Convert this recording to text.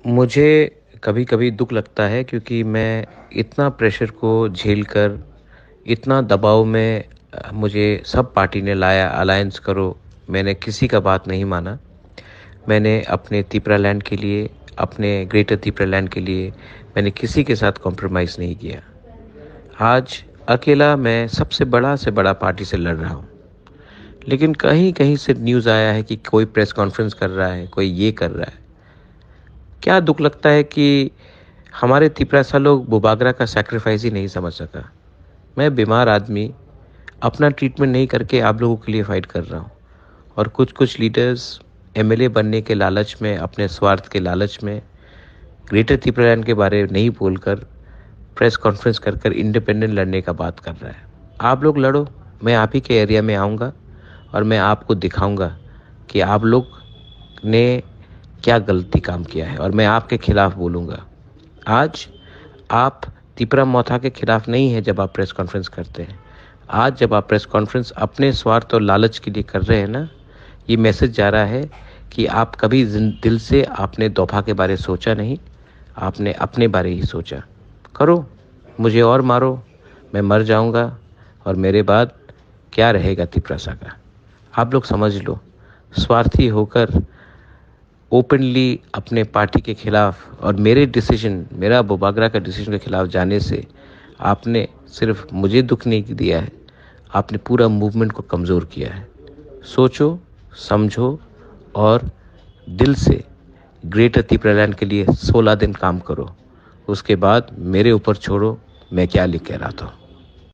मुझे कभी-कभी दुःख लगता है क्योंकि मैं इतना प्रेशर को झेल कर, इतना दबाव में मुझे सब पार्टी ने लाया अलायंस करो, मैंने किसी का बात नहीं माना। मैंने अपने तिपरालैंड के लिए, अपने ग्रेटर तिपरालैंड के लिए मैंने किसी के साथ कॉम्प्रोमाइज़ नहीं किया। आज अकेला मैं सबसे बड़ा से बड़ा पार्टी से लड़ रहा हूँ। लेकिन कहीं-कहीं से न्यूज़ आया है कि कोई प्रेस कॉन्फ्रेंस कर रहा है, कोई ये कर रहा है। क्या दुःख लगता है कि हमारे तिपरासा लोग बुबागरा का सैक्रिफाइस ही नहीं समझ सका। मैं बीमार आदमी अपना ट्रीटमेंट नहीं करके आप लोगों के लिए फाइट कर रहा हूँ और कुछ-कुछ लीडर्स एमएलए बनने के लालच में, अपने स्वार्थ के लालच में ग्रेटर तिपरालैंड के बारे में नहीं बोलकर प्रेस कॉन्फ्रेंस कर कर इंडिपेंडेंट लड़ने का बात कर रहा है। आप लोग लड़ो, मैं आप ही के एरिया में आऊँगा और मैं आपको दिखाऊँगा कि आप लोग ने क्या गलती काम किया है और मैं आपके खिलाफ बोलूँगा। आज आप तिपरा मौथा के खिलाफ नहीं है जब आप प्रेस कॉन्फ्रेंस करते हैं। आज जब आप प्रेस कॉन्फ्रेंस अपने स्वार्थ और लालच के लिए कर रहे हैं ना, ये मैसेज जा रहा है कि आप कभी दिल से आपने दोफा के बारे सोचा नहीं, आपने अपने बारे ही सोचा। करो, मुझे और मारो, मैं मर जाऊँगा और मेरे बाद क्या रहेगा तिपरासा का। आप लोग समझ लो, स्वार्थी होकर ओपनली अपने पार्टी के खिलाफ और मेरा बुबागरा का डिसीजन के खिलाफ जाने से आपने सिर्फ मुझे दुख नहीं दिया है, आपने पूरा मूवमेंट को कमज़ोर किया है। सोचो, समझो और दिल से ग्रेटर तिपरालैंड के लिए 16 दिन काम करो। उसके बाद मेरे ऊपर छोड़ो, मैं क्या लिख के रहा था।